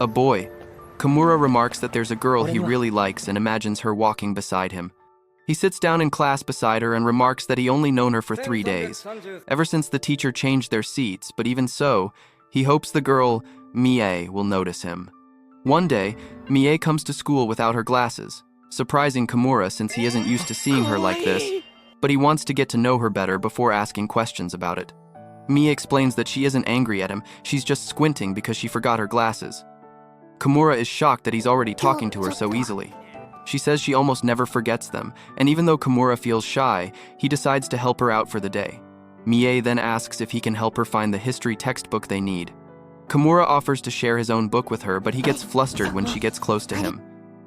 A boy. Kimura remarks that there's a girl he really likes and imagines her walking beside him. He sits down in class beside her and remarks that he only known her for 3 days, ever since the teacher changed their seats, but even so, he hopes the girl, Mie, will notice him. One day, Mie comes to school without her glasses, surprising Kimura since he isn't used to seeing her like this, but he wants to get to know her better before asking questions about it. Mie explains that she isn't angry at him, she's just squinting because she forgot her glasses. Kimura is shocked that he's already talking to her so easily. She says she almost never forgets them, and even though Kimura feels shy, he decides to help her out for the day. Mie then asks if he can help her find the history textbook they need. Kimura offers to share his own book with her, but he gets flustered when she gets close to him.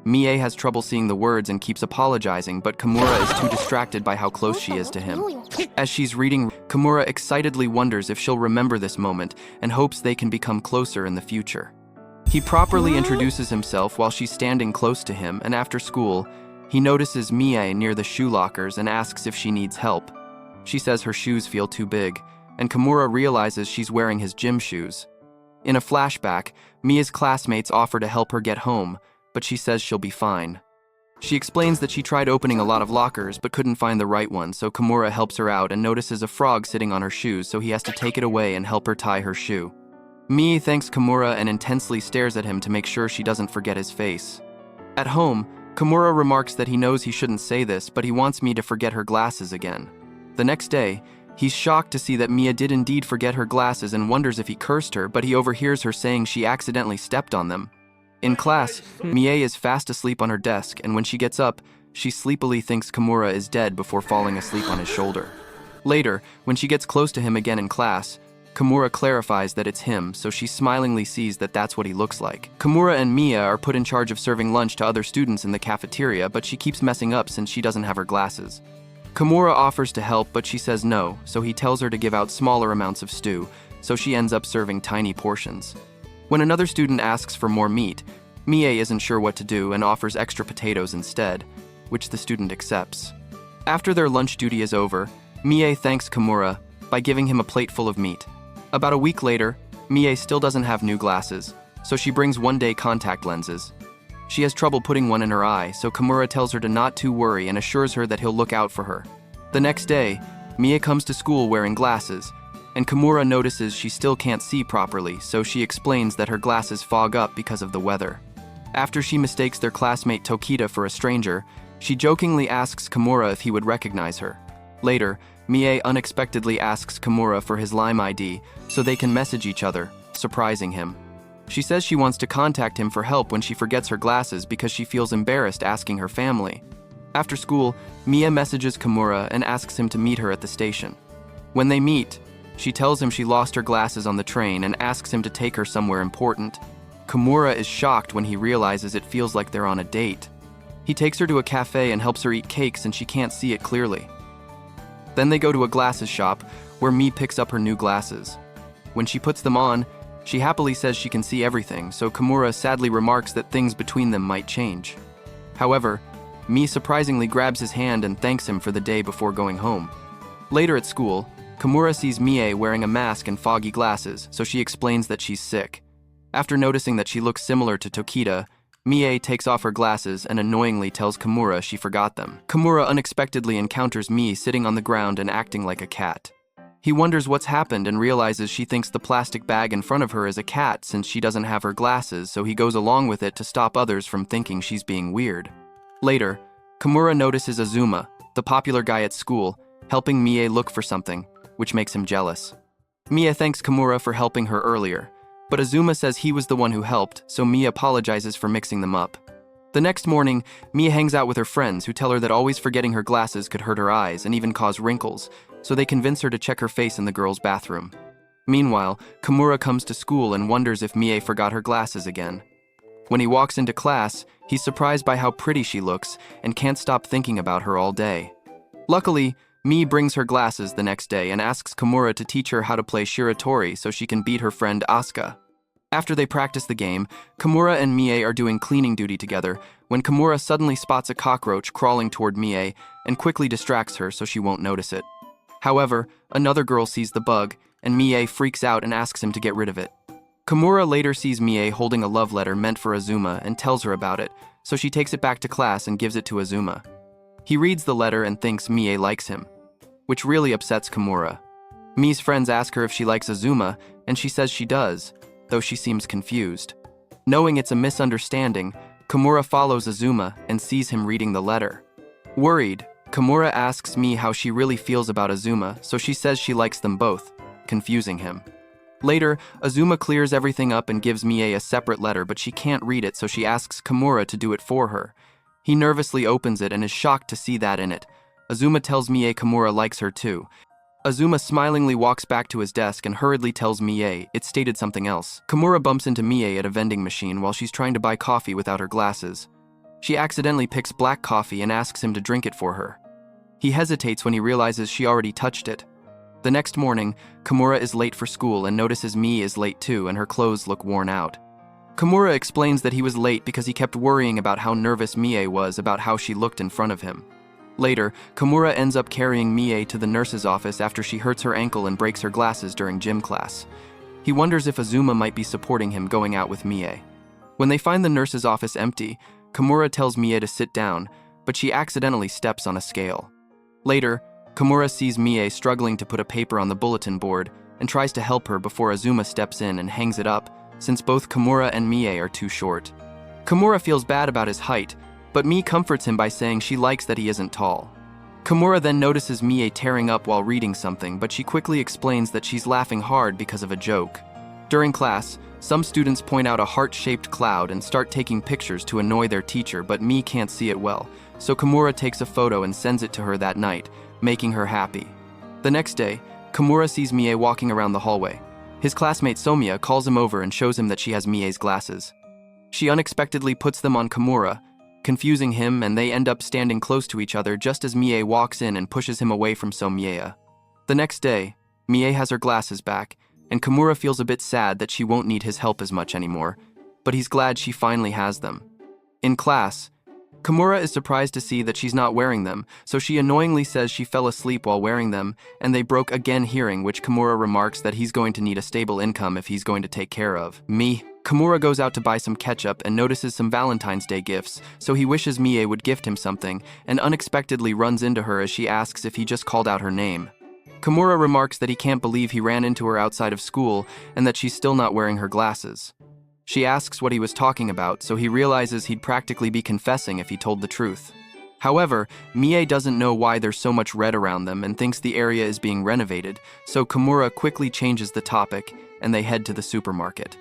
Mie has trouble seeing the words and keeps apologizing, but Kimura is too distracted by how close she is to him. As she's reading, Kimura excitedly wonders if she'll remember this moment and hopes they can become closer in the future. He properly introduces himself while she's standing close to him, and after school, he notices Mie near the shoe lockers and asks if she needs help. She says her shoes feel too big, and Kimura realizes she's wearing his gym shoes. In a flashback, Mie's classmates offer to help her get home, but she says she'll be fine. She explains that she tried opening a lot of lockers but couldn't find the right one, so Kimura helps her out and notices a frog sitting on her shoes, so he has to take it away and help her tie her shoe. Mie thanks Kimura and intensely stares at him to make sure she doesn't forget his face. At home, Kimura remarks that he knows he shouldn't say this, but he wants Mie to forget her glasses again. The next day, he's shocked to see that Mie did indeed forget her glasses and wonders if he cursed her, but he overhears her saying she accidentally stepped on them. In class, Mie is fast asleep on her desk, and when she gets up, she sleepily thinks Kimura is dead before falling asleep on his shoulder. Later, when she gets close to him again in class, Kimura clarifies that it's him, so she smilingly sees that that's what he looks like. Kimura and Mie are put in charge of serving lunch to other students in the cafeteria, but she keeps messing up since she doesn't have her glasses. Kimura offers to help, but she says no, so he tells her to give out smaller amounts of stew, so she ends up serving tiny portions. When another student asks for more meat, Mie isn't sure what to do and offers extra potatoes instead, which the student accepts. After their lunch duty is over, Mie thanks Kimura by giving him a plate full of meat. About a week later, Mie still doesn't have new glasses, so she brings one-day contact lenses. She has trouble putting one in her eye, so Kimura tells her to not to worry and assures her that he'll look out for her. The next day, Mie comes to school wearing glasses, and Kimura notices she still can't see properly, so she explains that her glasses fog up because of the weather. After she mistakes their classmate Tokita for a stranger, she jokingly asks Kimura if he would recognize her. Later, Mie unexpectedly asks Kimura for his Lime ID so they can message each other, surprising him. She says she wants to contact him for help when she forgets her glasses because she feels embarrassed asking her family. After school, Mie messages Kimura and asks him to meet her at the station. When they meet, she tells him she lost her glasses on the train and asks him to take her somewhere important. Kimura is shocked when he realizes it feels like they're on a date. He takes her to a cafe and helps her eat cakes and she can't see it clearly. Then they go to a glasses shop where Mie picks up her new glasses. When she puts them on, she happily says she can see everything, so Kimura sadly remarks that things between them might change. However, Mie surprisingly grabs his hand and thanks him for the day before going home. Later at school, Kimura sees Mie wearing a mask and foggy glasses, so she explains that she's sick. After noticing that she looks similar to Tokita, Mie takes off her glasses and annoyingly tells Kimura she forgot them. Kimura unexpectedly encounters Mie sitting on the ground and acting like a cat. He wonders what's happened and realizes she thinks the plastic bag in front of her is a cat since she doesn't have her glasses, so he goes along with it to stop others from thinking she's being weird. Later, Kimura notices Azuma, the popular guy at school, helping Mie look for something, which makes him jealous. Mie thanks Kimura for helping her earlier, but Azuma says he was the one who helped, so Mie apologizes for mixing them up. The next morning, Mie hangs out with her friends who tell her that always forgetting her glasses could hurt her eyes and even cause wrinkles, so they convince her to check her face in the girls' bathroom. Meanwhile, Kimura comes to school and wonders if Mie forgot her glasses again. When he walks into class, he's surprised by how pretty she looks and can't stop thinking about her all day. Luckily, Mie brings her glasses the next day and asks Kimura to teach her how to play Shiratori so she can beat her friend Asuka. After they practice the game, Kimura and Mie are doing cleaning duty together when Kimura suddenly spots a cockroach crawling toward Mie and quickly distracts her so she won't notice it. However, another girl sees the bug, and Mie freaks out and asks him to get rid of it. Kimura later sees Mie holding a love letter meant for Azuma and tells her about it, so she takes it back to class and gives it to Azuma. He reads the letter and thinks Mie likes him, which really upsets Kimura. Mie's friends ask her if she likes Azuma, and she says she does, though she seems confused. Knowing it's a misunderstanding, Kimura follows Azuma and sees him reading the letter. Worried, Kimura asks Mie how she really feels about Azuma, so she says she likes them both, confusing him. Later, Azuma clears everything up and gives Mie a separate letter, but she can't read it, so she asks Kimura to do it for her. He nervously opens it and is shocked to see that in it. Azuma tells Mie Kimura likes her too. Azuma smilingly walks back to his desk and hurriedly tells Mie it stated something else. Kimura bumps into Mie at a vending machine while she's trying to buy coffee without her glasses. She accidentally picks black coffee and asks him to drink it for her. He hesitates when he realizes she already touched it. The next morning, Kimura is late for school and notices Mie is late too, and her clothes look worn out. Kimura explains that he was late because he kept worrying about how nervous Mie was about how she looked in front of him. Later, Kimura ends up carrying Mie to the nurse's office after she hurts her ankle and breaks her glasses during gym class. He wonders if Azuma might be supporting him going out with Mie. When they find the nurse's office empty, Kimura tells Mie to sit down, but she accidentally steps on a scale. Later, Kimura sees Mie struggling to put a paper on the bulletin board and tries to help her before Azuma steps in and hangs it up, since both Kimura and Mie are too short. Kimura feels bad about his height, but Mie comforts him by saying she likes that he isn't tall. Kimura then notices Mie tearing up while reading something, but she quickly explains that she's laughing hard because of a joke. During class, some students point out a heart-shaped cloud and start taking pictures to annoy their teacher, but Mie can't see it well, so Kimura takes a photo and sends it to her that night, making her happy. The next day, Kimura sees Mie walking around the hallway. His classmate Somiya calls him over and shows him that she has Mie's glasses. She unexpectedly puts them on Kimura, confusing him, and they end up standing close to each other just as Mie walks in and pushes him away from Somiya. The next day, Mie has her glasses back, and Kimura feels a bit sad that she won't need his help as much anymore, but he's glad she finally has them. In class, Kimura is surprised to see that she's not wearing them, so she annoyingly says she fell asleep while wearing them, and they broke again, hearing which Kimura remarks that he's going to need a stable income if he's going to take care of Mie. Kimura goes out to buy some ketchup and notices some Valentine's Day gifts, so he wishes Mie would gift him something, and unexpectedly runs into her as she asks if he just called out her name. Kimura remarks that he can't believe he ran into her outside of school and that she's still not wearing her glasses. She asks what he was talking about, so he realizes he'd practically be confessing if he told the truth. However, Mie doesn't know why there's so much red around them and thinks the area is being renovated, so Kimura quickly changes the topic and they head to the supermarket.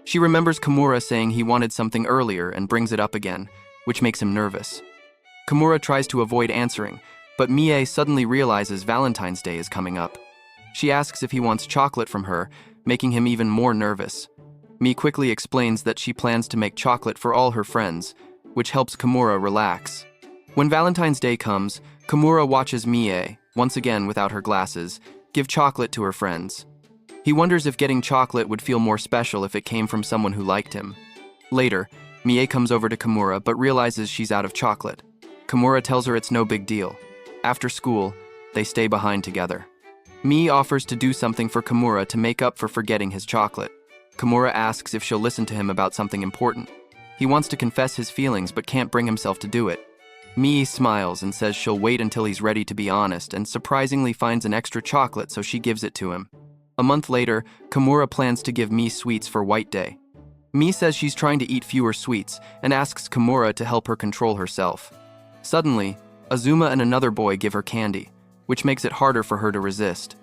She remembers Kimura saying he wanted something earlier and brings it up again, which makes him nervous. Kimura tries to avoid answering, but Mie suddenly realizes Valentine's Day is coming up. She asks if he wants chocolate from her, making him even more nervous. Mie quickly explains that she plans to make chocolate for all her friends, which helps Kimura relax. When Valentine's Day comes, Kimura watches Mie, once again without her glasses, give chocolate to her friends. He wonders if getting chocolate would feel more special if it came from someone who liked him. Later, Mie comes over to Kimura but realizes she's out of chocolate. Kimura tells her it's no big deal. After school, they stay behind together. Mie offers to do something for Kimura to make up for forgetting his chocolate. Kimura asks if she'll listen to him about something important. He wants to confess his feelings but can't bring himself to do it. Mie smiles and says she'll wait until he's ready to be honest, and surprisingly finds an extra chocolate, so she gives it to him. A month later, Kimura plans to give Mie sweets for White Day. Mie says she's trying to eat fewer sweets and asks Kimura to help her control herself. Suddenly, Azuma and another boy give her candy, which makes it harder for her to resist.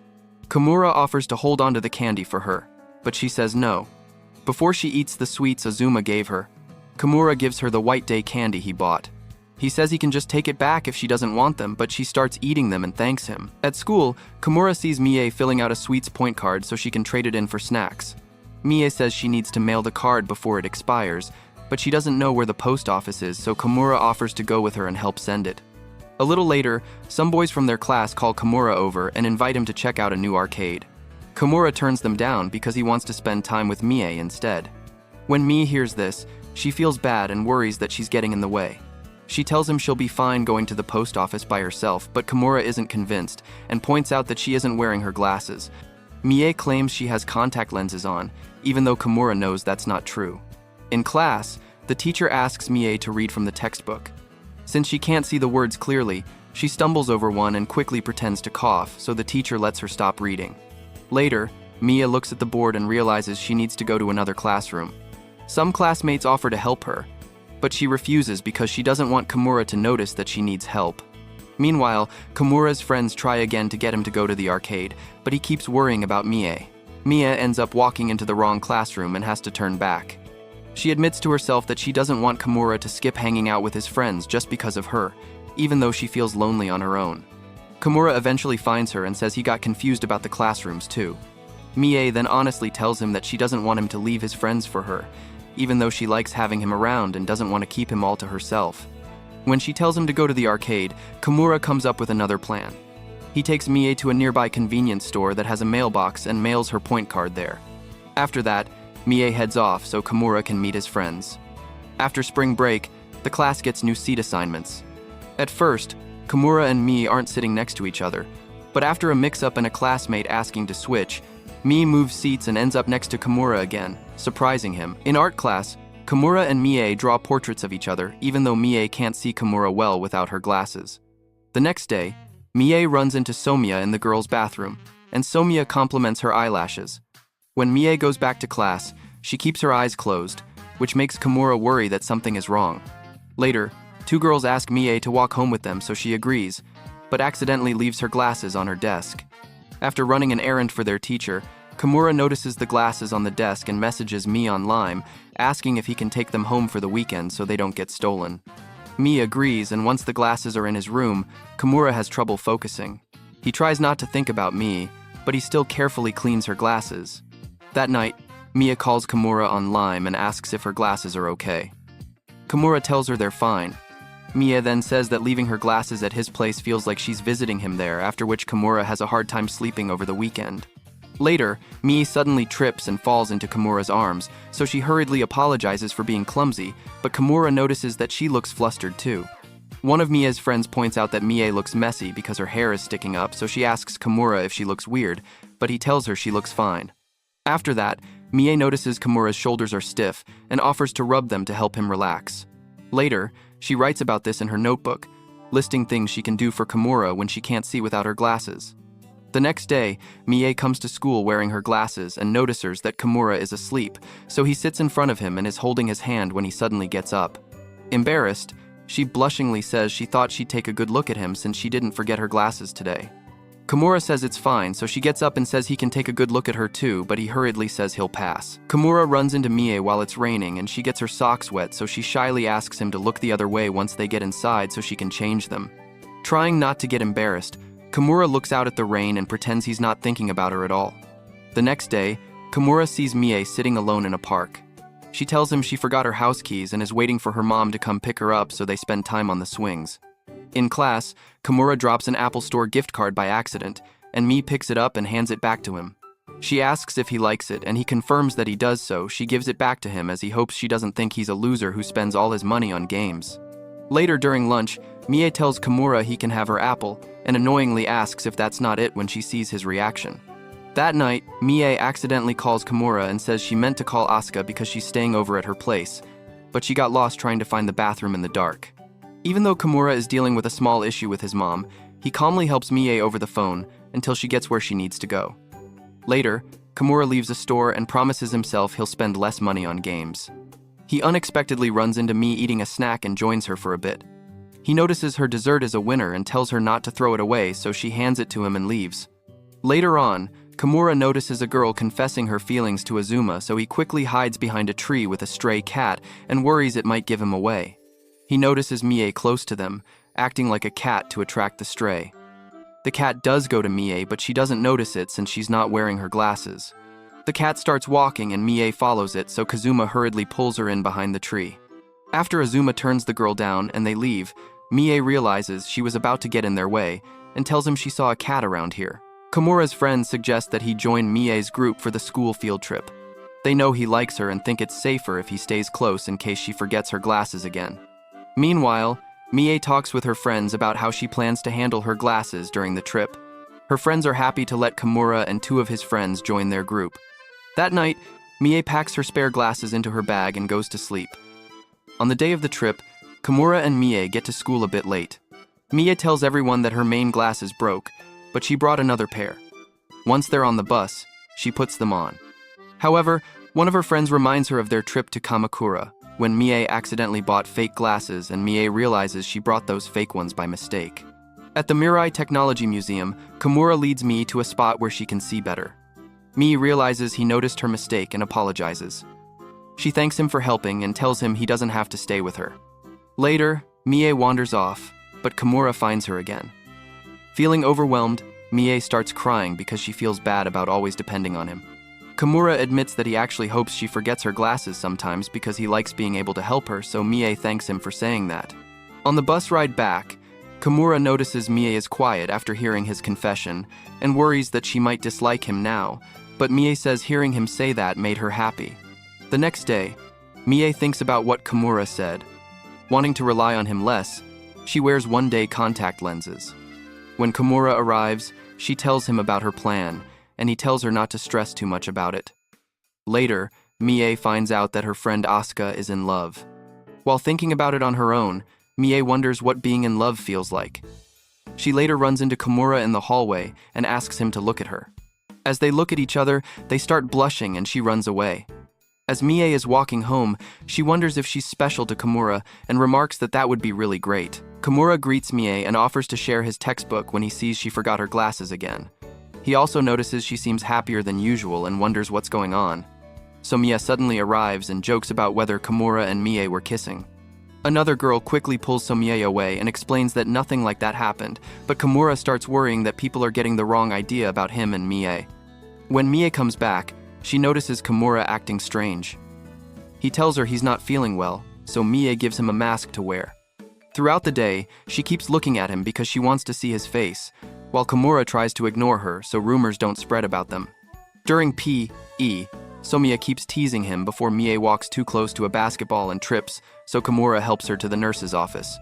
Kimura offers to hold onto the candy for her, but she says no. Before she eats the sweets Azuma gave her, Kimura gives her the White Day candy he bought. He says he can just take it back if she doesn't want them, but she starts eating them and thanks him. At school, Kimura sees Mie filling out a sweets point card so she can trade it in for snacks. Mie says she needs to mail the card before it expires, but she doesn't know where the post office is, so Kimura offers to go with her and help send it. A little later, some boys from their class call Kimura over and invite him to check out a new arcade. Kimura turns them down because he wants to spend time with Mie instead. When Mie hears this, she feels bad and worries that she's getting in the way. She tells him she'll be fine going to the post office by herself, but Kimura isn't convinced and points out that she isn't wearing her glasses. Mie claims she has contact lenses on, even though Kimura knows that's not true. In class, the teacher asks Mie to read from the textbook. Since she can't see the words clearly, she stumbles over one and quickly pretends to cough, so the teacher lets her stop reading. Later, Mie looks at the board and realizes she needs to go to another classroom. Some classmates offer to help her, but she refuses because she doesn't want Kimura to notice that she needs help. Meanwhile, Kimura's friends try again to get him to go to the arcade, but he keeps worrying about Mie. Mie ends up walking into the wrong classroom and has to turn back. She admits to herself that she doesn't want Kimura to skip hanging out with his friends just because of her, even though she feels lonely on her own. Kimura eventually finds her and says he got confused about the classrooms too. Mie then honestly tells him that she doesn't want him to leave his friends for her, even though she likes having him around and doesn't want to keep him all to herself. When she tells him to go to the arcade, Kimura comes up with another plan. He takes Mie to a nearby convenience store that has a mailbox and mails her point card there. After that, Mie heads off so Kimura can meet his friends. After spring break, the class gets new seat assignments. At first, Kimura and Mie aren't sitting next to each other, but after a mix-up and a classmate asking to switch, Mie moves seats and ends up next to Kimura again, surprising him. In art class, Kimura and Mie draw portraits of each other, even though Mie can't see Kimura well without her glasses. The next day, Mie runs into Somia in the girls' bathroom, and Somia compliments her eyelashes. When Mie goes back to class, she keeps her eyes closed, which makes Kimura worry that something is wrong. Later, two girls ask Mie to walk home with them, so she agrees, but accidentally leaves her glasses on her desk. After running an errand for their teacher, Kimura notices the glasses on the desk and messages Mie on Lime, asking if he can take them home for the weekend so they don't get stolen. Mie agrees, and once the glasses are in his room, Kimura has trouble focusing. He tries not to think about Mie, but he still carefully cleans her glasses. That night, Mie calls Kimura on Lime and asks if her glasses are okay. Kimura tells her they're fine. Mie then says that leaving her glasses at his place feels like she's visiting him there, after which Kimura has a hard time sleeping over the weekend. Later, Mie suddenly trips and falls into Kimura's arms, so she hurriedly apologizes for being clumsy, but Kimura notices that she looks flustered too. One of Mie's friends points out that Mie looks messy because her hair is sticking up, so she asks Kimura if she looks weird, but he tells her she looks fine. After that, Mie notices Kimura's shoulders are stiff and offers to rub them to help him relax. Later, she writes about this in her notebook, listing things she can do for Kimura when she can't see without her glasses. The next day, Mie comes to school wearing her glasses and notices that Kimura is asleep, so he sits in front of him and is holding his hand when he suddenly gets up. Embarrassed, she blushingly says she thought she'd take a good look at him since she didn't forget her glasses today. Kimura says it's fine, so she gets up and says he can take a good look at her too, but he hurriedly says he'll pass. Kimura runs into Mie while it's raining and she gets her socks wet, so she shyly asks him to look the other way once they get inside so she can change them. Trying not to get embarrassed, Kimura looks out at the rain and pretends he's not thinking about her at all. The next day, Kimura sees Mie sitting alone in a park. She tells him she forgot her house keys and is waiting for her mom to come pick her up so they spend time on the swings. In class, Kimura drops an Apple Store gift card by accident, and Mie picks it up and hands it back to him. She asks if he likes it, and he confirms that he does so. She gives it back to him as he hopes she doesn't think he's a loser who spends all his money on games. Later during lunch, Mie tells Kimura he can have her apple, and annoyingly asks if that's not it when she sees his reaction. That night, Mie accidentally calls Kimura and says she meant to call Asuka because she's staying over at her place, but she got lost trying to find the bathroom in the dark. Even though Kimura is dealing with a small issue with his mom, he calmly helps Mie over the phone until she gets where she needs to go. Later, Kimura leaves the store and promises himself he'll spend less money on games. He unexpectedly runs into Mie eating a snack and joins her for a bit. He notices her dessert is a winner and tells her not to throw it away, so she hands it to him and leaves. Later on, Kimura notices a girl confessing her feelings to Azuma, so he quickly hides behind a tree with a stray cat and worries it might give him away. He notices Mie close to them, acting like a cat to attract the stray. The cat does go to Mie, but she doesn't notice it since she's not wearing her glasses. The cat starts walking and Mie follows it, so Kazuma hurriedly pulls her in behind the tree. After Azuma turns the girl down and they leave, Mie realizes she was about to get in their way and tells him she saw a cat around here. Kimura's friends suggest that he join Mie's group for the school field trip. They know he likes her and think it's safer if he stays close in case she forgets her glasses again. Meanwhile, Mie talks with her friends about how she plans to handle her glasses during the trip. Her friends are happy to let Kimura and two of his friends join their group. That night, Mie packs her spare glasses into her bag and goes to sleep. On the day of the trip, Kimura and Mie get to school a bit late. Mie tells everyone that her main glasses broke, but she brought another pair. Once they're on the bus, she puts them on. However, one of her friends reminds her of their trip to Kamakura, when Mie accidentally bought fake glasses and Mie realizes she brought those fake ones by mistake. At the Mirai Technology Museum, Kimura leads Mie to a spot where she can see better. Mie realizes he noticed her mistake and apologizes. She thanks him for helping and tells him he doesn't have to stay with her. Later, Mie wanders off, but Kimura finds her again. Feeling overwhelmed, Mie starts crying because she feels bad about always depending on him. Kimura admits that he actually hopes she forgets her glasses sometimes because he likes being able to help her, so Mie thanks him for saying that. On the bus ride back, Kimura notices Mie is quiet after hearing his confession and worries that she might dislike him now, but Mie says hearing him say that made her happy. The next day, Mie thinks about what Kimura said. Wanting to rely on him less, she wears one-day contact lenses. When Kimura arrives, she tells him about her plan, and he tells her not to stress too much about it. Later, Mie finds out that her friend Asuka is in love. While thinking about it on her own, Mie wonders what being in love feels like. She later runs into Kimura in the hallway and asks him to look at her. As they look at each other, they start blushing and she runs away. As Mie is walking home, she wonders if she's special to Kimura and remarks that that would be really great. Kimura greets Mie and offers to share his textbook when he sees she forgot her glasses again. He also notices she seems happier than usual and wonders what's going on. So Mie suddenly arrives and jokes about whether Kimura and Mie were kissing. Another girl quickly pulls Somie away and explains that nothing like that happened, but Kimura starts worrying that people are getting the wrong idea about him and Mie. When Mie comes back, she notices Kimura acting strange. He tells her he's not feeling well, so Mie gives him a mask to wear. Throughout the day, she keeps looking at him because she wants to see his face, while Kimura tries to ignore her so rumors don't spread about them. During P.E., Somia keeps teasing him before Mie walks too close to a basketball and trips, so Kimura helps her to the nurse's office.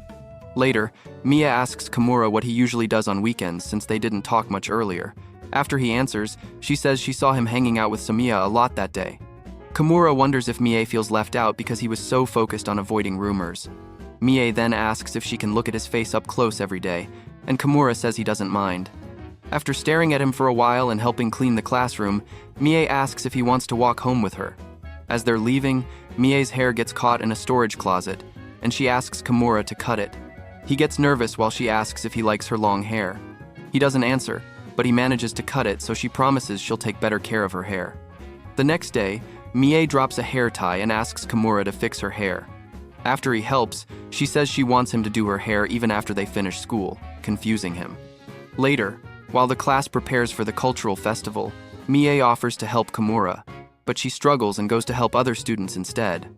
Later, Mie asks Kimura what he usually does on weekends since they didn't talk much earlier. After he answers, she says she saw him hanging out with Somia a lot that day. Kimura wonders if Mie feels left out because he was so focused on avoiding rumors. Mie then asks if she can look at his face up close every day, and Kimura says he doesn't mind. After staring at him for a while and helping clean the classroom, Mie asks if he wants to walk home with her. As they're leaving, Mie's hair gets caught in a storage closet, and she asks Kimura to cut it. He gets nervous while she asks if he likes her long hair. He doesn't answer, but he manages to cut it, so she promises she'll take better care of her hair. The next day, Mie drops a hair tie and asks Kimura to fix her hair. After he helps, she says she wants him to do her hair even after they finish school, confusing him. Later, while the class prepares for the cultural festival, Mie offers to help Kimura, but she struggles and goes to help other students instead.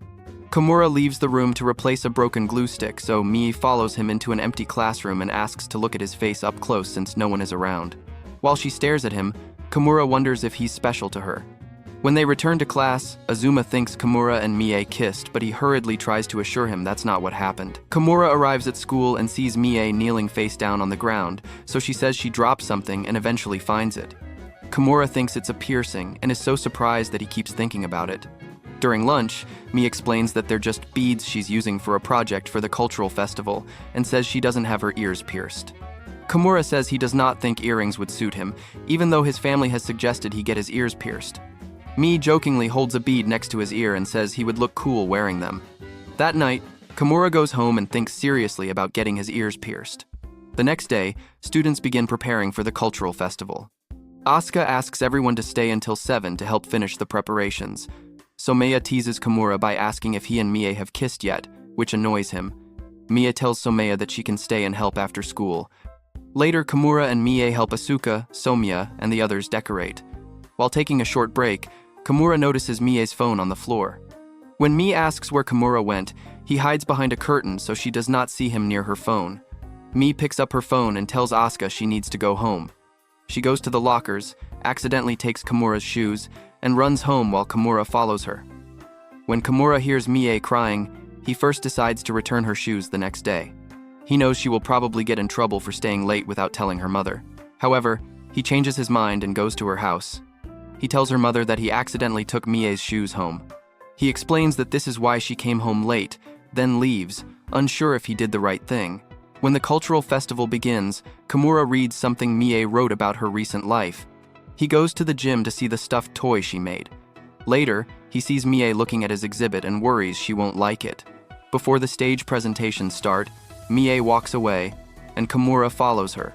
Kimura leaves the room to replace a broken glue stick, so Mie follows him into an empty classroom and asks to look at his face up close since no one is around. While she stares at him, Kimura wonders if he's special to her. When they return to class, Azuma thinks Kimura and Mie kissed, but he hurriedly tries to assure him that's not what happened. Kimura arrives at school and sees Mie kneeling face down on the ground, so she says she dropped something and eventually finds it. Kimura thinks it's a piercing and is so surprised that he keeps thinking about it. During lunch, Mie explains that they're just beads she's using for a project for the cultural festival and says she doesn't have her ears pierced. Kimura says he does not think earrings would suit him, even though his family has suggested he get his ears pierced. Mie jokingly holds a bead next to his ear and says he would look cool wearing them. That night, Kimura goes home and thinks seriously about getting his ears pierced. The next day, students begin preparing for the cultural festival. Asuka asks everyone to stay until 7 to help finish the preparations. Somaya teases Kimura by asking if he and Mie have kissed yet, which annoys him. Mie tells Somaya that she can stay and help after school. Later, Kimura and Mie help Asuka, Somya, and the others decorate. While taking a short break, Kimura notices Mie's phone on the floor. When Mie asks where Kimura went, he hides behind a curtain so she does not see him near her phone. Mie picks up her phone and tells Asuka she needs to go home. She goes to the lockers, accidentally takes Kimura's shoes, and runs home while Kimura follows her. When Kimura hears Mie crying, he first decides to return her shoes the next day. He knows she will probably get in trouble for staying late without telling her mother. However, He changes his mind and goes to her house. He tells her mother that he accidentally took Mie's shoes home. He explains that this is why she came home late, then leaves, unsure if he did the right thing. When the cultural festival begins, Kimura reads something Mie wrote about her recent life. He goes to the gym to see the stuffed toy she made. Later, he sees Mie looking at his exhibit and worries she won't like it. Before the stage presentations start, Mie walks away, and Kimura follows her.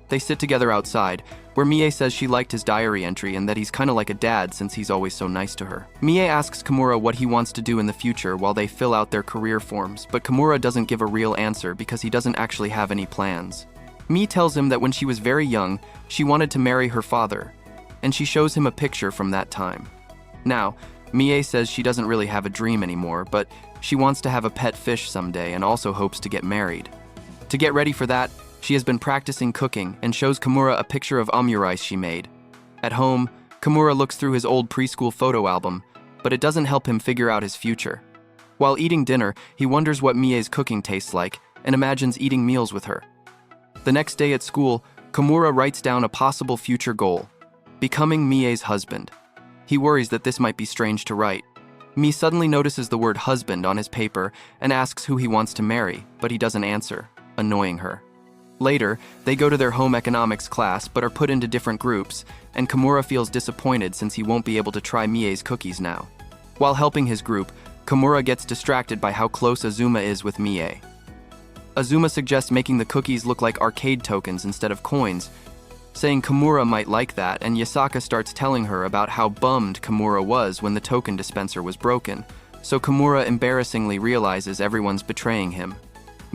They sit together outside, where Mie says she liked his diary entry and that he's kinda like a dad since he's always so nice to her. Mie asks Kimura what he wants to do in the future while they fill out their career forms, but Kimura doesn't give a real answer because he doesn't actually have any plans. Mie tells him that when she was very young, she wanted to marry her father, and she shows him a picture from that time. Now, Mie says she doesn't really have a dream anymore, but she wants to have a pet fish someday and also hopes to get married. To get ready for that, she has been practicing cooking and shows Kimura a picture of omurice she made. At home, Kimura looks through his old preschool photo album, but it doesn't help him figure out his future. While eating dinner, he wonders what Mie's cooking tastes like and imagines eating meals with her. The next day at school, Kimura writes down a possible future goal: becoming Mie's husband. He worries that this might be strange to write. Mie suddenly notices the word husband on his paper and asks who he wants to marry, but he doesn't answer, annoying her. Later, they go to their home economics class but are put into different groups, and Kimura feels disappointed since he won't be able to try Mie's cookies now. While helping his group, Kimura gets distracted by how close Azuma is with Mie. Azuma suggests making the cookies look like arcade tokens instead of coins, saying Kimura might like that, and Yasaka starts telling her about how bummed Kimura was when the token dispenser was broken, so Kimura embarrassingly realizes everyone's betraying him.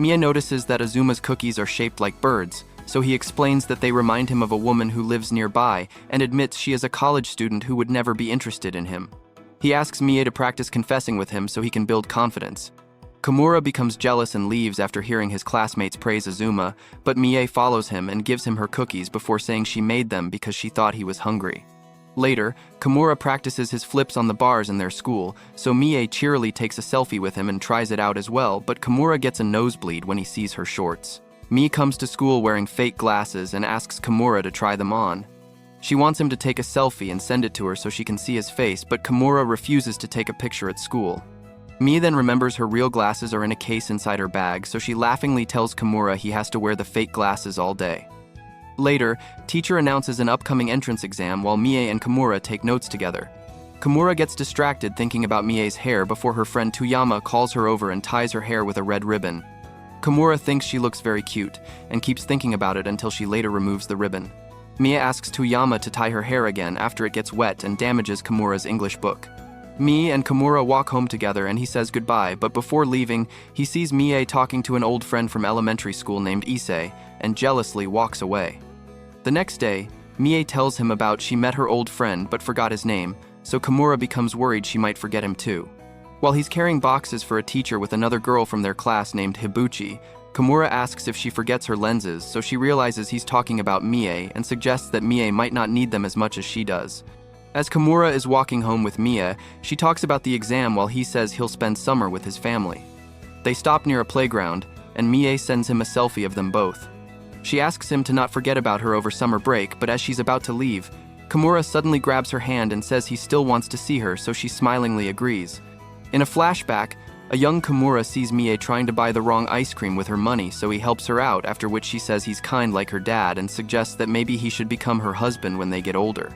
Mie notices that Azuma's cookies are shaped like birds, so he explains that they remind him of a woman who lives nearby and admits she is a college student who would never be interested in him. He asks Mie to practice confessing with him so he can build confidence. Kimura becomes jealous and leaves after hearing his classmates praise Azuma, but Mie follows him and gives him her cookies before saying she made them because she thought he was hungry. Later, Kimura practices his flips on the bars in their school, so Mie cheerily takes a selfie with him and tries it out as well, but Kimura gets a nosebleed when he sees her shorts. Mie comes to school wearing fake glasses and asks Kimura to try them on. She wants him to take a selfie and send it to her so she can see his face, but Kimura refuses to take a picture at school. Mie then remembers her real glasses are in a case inside her bag, so she laughingly tells Kimura he has to wear the fake glasses all day. Later, teacher announces an upcoming entrance exam while Mie and Kimura take notes together. Kimura gets distracted thinking about Mie's hair before her friend Toyama calls her over and ties her hair with a red ribbon. Kimura thinks she looks very cute and keeps thinking about it until she later removes the ribbon. Mie asks Toyama to tie her hair again after it gets wet and damages Kimura's English book. Mie and Kimura walk home together and he says goodbye, but before leaving, he sees Mie talking to an old friend from elementary school named Issei and jealously walks away. The next day, Mie tells him about she met her old friend but forgot his name, so Kimura becomes worried she might forget him too. While he's carrying boxes for a teacher with another girl from their class named Hibuchi, Kimura asks if she forgets her lenses, so she realizes he's talking about Mie and suggests that Mie might not need them as much as she does. As Kimura is walking home with Mie, she talks about the exam while he says he'll spend summer with his family. They stop near a playground, and Mie sends him a selfie of them both. She asks him to not forget about her over summer break, but as she's about to leave, Kimura suddenly grabs her hand and says he still wants to see her, so she smilingly agrees. In a flashback, a young Kimura sees Mie trying to buy the wrong ice cream with her money, so he helps her out, after which she says he's kind like her dad and suggests that maybe he should become her husband when they get older.